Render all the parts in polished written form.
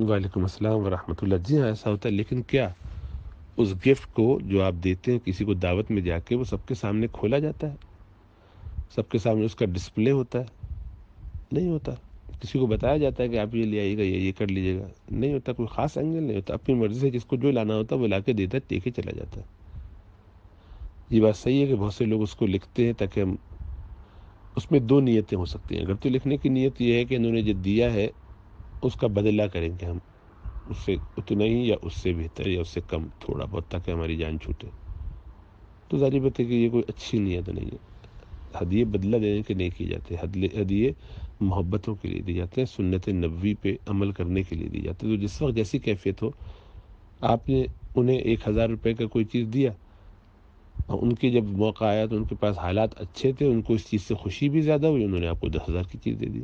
وعلیکم السلام ورحمۃ اللہ۔ جی ہاں، ایسا ہوتا ہے، لیکن کیا اس گفٹ کو جو آپ دیتے ہیں کسی کو دعوت میں جا کے، وہ سب کے سامنے کھولا جاتا ہے؟ سب کے سامنے اس کا ڈسپلے ہوتا ہے؟ نہیں ہوتا۔ کسی کو بتایا جاتا ہے کہ آپ یہ لے آئیے گا، یہ کر لیجیے گا؟ نہیں ہوتا۔ کوئی خاص اینگل نہیں ہوتا، اپنی مرضی سے جس کو جو لانا ہوتا ہے وہ لا کے دیتا ہے، دے کے چلا جاتا ہے۔ یہ بات صحیح ہے کہ بہت سے لوگ اس کو لکھتے ہیں تاکہ ہم، اس میں دو نیتیں ہو سکتی ہیں۔ اگر تو لکھنے کی نیت یہ ہے کہ انہوں نے جو دیا ہے اس کا بدلہ کریں گے ہم، اس سے اتنا ہی یا اس سے بہتر یا اس سے کم تھوڑا بہت، تاکہ ہماری جان چھوٹے، تو ظاہر بات ہے کہ یہ کوئی اچھی نیت نہیں ہے۔ ہدیے بدلہ دینے کے نہیں کیے جاتے، ہدیے محبتوں کے لیے دی جاتے ہیں، سنت نبوی پہ عمل کرنے کے لیے دی جاتے ہیں۔ تو جس وقت جیسی کیفیت ہو، آپ نے انہیں 1,000 روپے کا کوئی چیز دیا، اور ان کے جب موقع آیا تو ان کے پاس حالات اچھے تھے، ان کو اس چیز سے خوشی بھی زیادہ ہوئی، انہوں نے آپ کو 10,000 کی چیز دے دی۔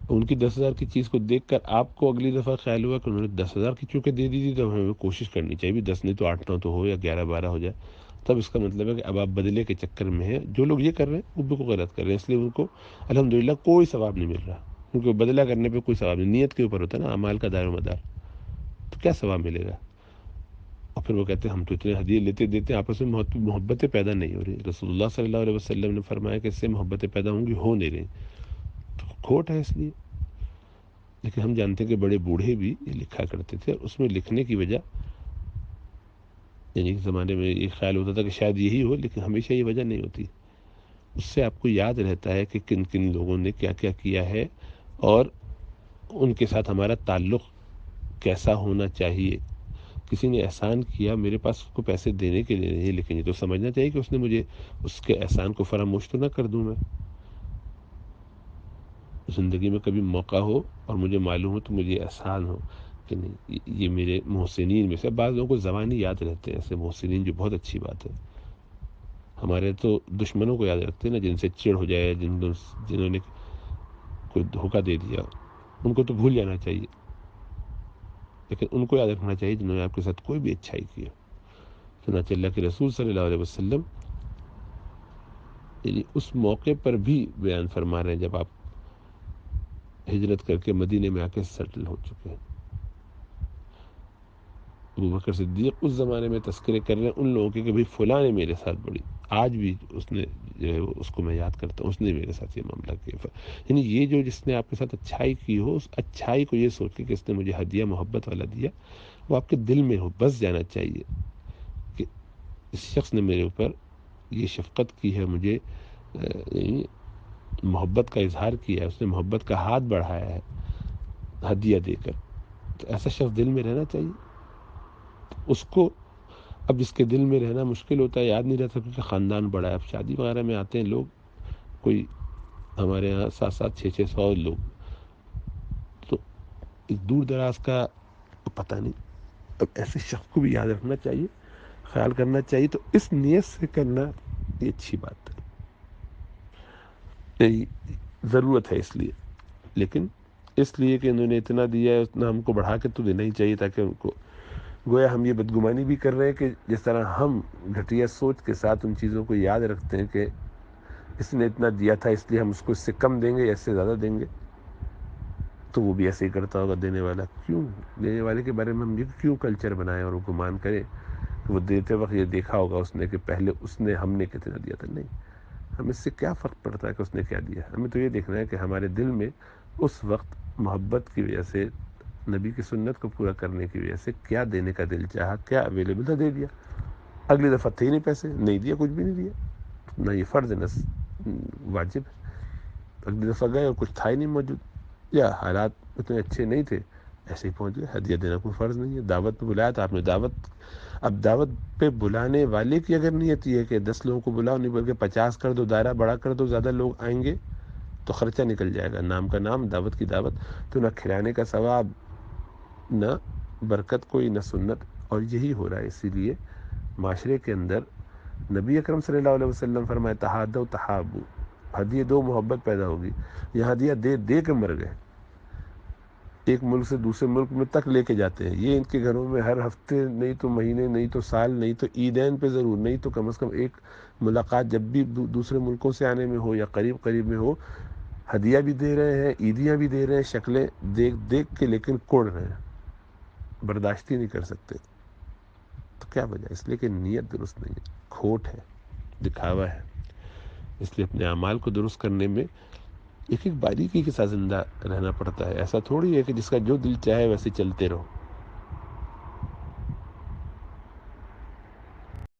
ان کی 10,000 کی چیز کو دیکھ کر آپ کو اگلی دفعہ خیال ہوا کہ انہوں نے 10,000 کی چونکہ دے دی تھی، تو ہمیں کوشش کرنی چاہیے بھی 10 نہیں تو 8-9 تو ہو، یا 11-12 ہو جائے۔ تب اس کا مطلب ہے کہ اب آپ بدلے کے چکر میں ہیں۔ جو لوگ یہ کر رہے ہیں وہ بالکل غلط کر رہے ہیں، اس لیے ان کو الحمدللہ کوئی ثواب نہیں مل رہا، کیونکہ بدلہ کرنے پہ کوئی ثواب نہیں، نیت کے اوپر ہوتا ہے نا، اعمال کا دار و مدار، تو کیا ثواب ملے گا؟ اور پھر وہ کہتے ہیں ہم تو اتنے ہدیے لیتے دیتے آپس میں محبتیں پیدا نہیں ہو رہی۔ رسول اللہ صلی اللہ علیہ وسلم نے فرمایا کہ اس سے محبتیں پیدا ہوں گی، ہو نہیں رہی، تو کھوٹ ہے اس لیے۔ لیکن ہم جانتے ہیں کہ بڑے بوڑھے بھی یہ لکھا کرتے تھے، اور اس میں لکھنے کی وجہ، یعنی کہ زمانے میں یہ خیال ہوتا تھا کہ شاید یہی ہو، لیکن ہمیشہ یہ وجہ نہیں ہوتی۔ اس سے آپ کو یاد رہتا ہے کہ کن کن لوگوں نے کیا کیا کیا ہے، اور ان کے ساتھ ہمارا تعلق کیسا ہونا چاہیے۔ کسی نے احسان کیا، میرے پاس اس کو پیسے دینے کے لیے نہیں، لیکن یہ تو سمجھنا چاہیے کہ اس نے مجھے اس کے احسان کو فراموش تو نہ کر دوں میں۔ زندگی میں کبھی موقع ہو اور مجھے معلوم ہو تو مجھے احسان ہو کہ نہیں، یہ میرے محسنین میں سے، بعض لوگوں کو زبانی یاد رہتے ہیں ایسے محسنین، جو بہت اچھی بات ہے۔ ہمارے تو دشمنوں کو یاد رکھتے ہیں نا، جن سے چڑ ہو جائے، جنہوں نے کوئی دھوکہ دے دیا، ان کو تو بھول جانا چاہیے، لیکن ان کو یاد رکھنا چاہیے جنہوں نے آپ کے ساتھ کوئی بھی اچھائی کی ہے۔ چنانچہ اللہ کے رسول صلی اللہ علیہ وسلم یعنی اس موقع پر بھی بیان فرما رہے ہیں جب آپ ہجرت کر کے مدینے میں آ کے سیٹل ہو چکے ہیں۔ ابوبکر صدیق اس زمانے میں تذکرے کر رہے ہیں ان لوگوں کے کہ بھئی فلاں نے میرے ساتھ بڑی، آج بھی اس نے جو ہے اس کو میں یاد کرتا ہوں، اس نے میرے ساتھ یہ معاملہ کیا۔ یعنی یہ جو جس نے آپ کے ساتھ اچھائی کی ہو، اس اچھائی کو یہ سوچ کے کہ اس نے مجھے ہدیہ محبت والا دیا، وہ آپ کے دل میں ہو، بس جانا چاہیے کہ اس شخص نے میرے اوپر یہ شفقت کی ہے، مجھے یعنی محبت کا اظہار کیا ہے، اس نے محبت کا ہاتھ بڑھایا ہے ہدیہ دے کر، تو ایسا شخص دل میں رہنا چاہیے۔ اس کو اب جس کے دل میں رہنا مشکل ہوتا ہے، یاد نہیں رہتا کیونکہ خاندان بڑا ہے۔ اب شادی وغیرہ میں آتے ہیں لوگ، کوئی ہمارے یہاں 700-600 لوگ، تو اس دور دراز کا تو پتہ نہیں، اب ایسے شخص کو بھی یاد رکھنا چاہیے، خیال کرنا چاہیے، تو اس نیت سے کرنا یہ اچھی بات ہے، ضرورت ہے اس لیے، لیکن اس لیے کہ انہوں نے اتنا دیا ہے اتنا ہم کو بڑھا کے تو دینا ہی چاہیے، تاکہ ان کو گویا ہم یہ بدگمانی بھی کر رہے ہیں کہ جس طرح ہم گھٹیا سوچ کے ساتھ ان چیزوں کو یاد رکھتے ہیں کہ اس نے اتنا دیا تھا اس لیے ہم اس کو اس سے کم دیں گے یا اس سے زیادہ دیں گے، تو وہ بھی ایسے ہی کرتا ہوگا دینے والا۔ کیوں دینے والے کے بارے میں ہم یہ کیوں کلچر بنائیں اور گمان کریں کہ وہ دیتے وقت یہ دیکھا ہوگا اس نے کہ پہلے اس نے ہم نے کتنا دیا تھا؟ نہیں، ہم اس سے کیا فرق پڑتا ہے کہ اس نے کیا دیا، ہمیں تو یہ دیکھنا ہے کہ ہمارے دل میں اس وقت محبت کی وجہ سے، نبی کی سنت کو پورا کرنے کی وجہ سے کیا دینے کا دل چاہا، کیا اویلیبل تھا، دے دیا۔ اگلی دفعہ تھے ہی نہیں پیسے، نہیں دیا، کچھ بھی نہیں دیا، نہ یہ فرض ہے نہ واجب ہے۔ اگلی دفعہ گئے اور کچھ تھا ہی نہیں موجود، یا حالات اتنے اچھے نہیں تھے، ایسے ہی پہنچ گئے۔ ہدیہ دینا کوئی فرض نہیں ہے، دعوت پہ بلایا تو آپ نے دعوت، اب دعوت پہ بلانے والے کی اگر نیت یہ ہے کہ 10 لوگوں کو بلاؤ، نہیں بلکہ 50 کر دو، دائرہ بڑا کر دو، زیادہ لوگ آئیں گے تو خرچہ نکل جائے گا، نام کا نام، دعوت کی دعوت، تو نہ کھلانے کا ثواب، نہ برکت کوئی، نہ سنت، اور یہی ہو رہا ہے۔ اسی لیے معاشرے کے اندر نبی اکرم صلی اللہ علیہ وسلم فرمائے تحادوا تحابوا، ہدیے دو محبت پیدا ہوگی۔ یہ ہدیہ دے دے کے مر گئے، ایک ملک سے دوسرے ملک میں تک لے کے جاتے ہیں، یہ ان کے گھروں میں ہر ہفتے نہیں تو مہینے، نہیں تو سال، نہیں تو عیدین پہ ضرور، نہیں تو کم از کم ایک ملاقات جب بھی دوسرے ملکوں سے آنے میں ہو یا قریب قریب میں ہو، ہدیہ بھی دے رہے ہیں، عیدیاں بھی دے رہے ہیں، شکلیں دیکھ دیکھ کے لیکن کوڑ رہے ہیں، برداشت ہی نہیں کر سکتے. تو کیا وجہ؟ اس لیے کہ نیت درست نہیں ہے، کھوٹ ہے، دکھاوا ہے. اس لیے اپنے اعمال کو درست کرنے میں ایک ایک باریکی کے ساتھ زندہ رہنا پڑتا ہے. ایسا تھوڑی ہے کہ جس کا جو دل چاہے ویسے چلتے رہو.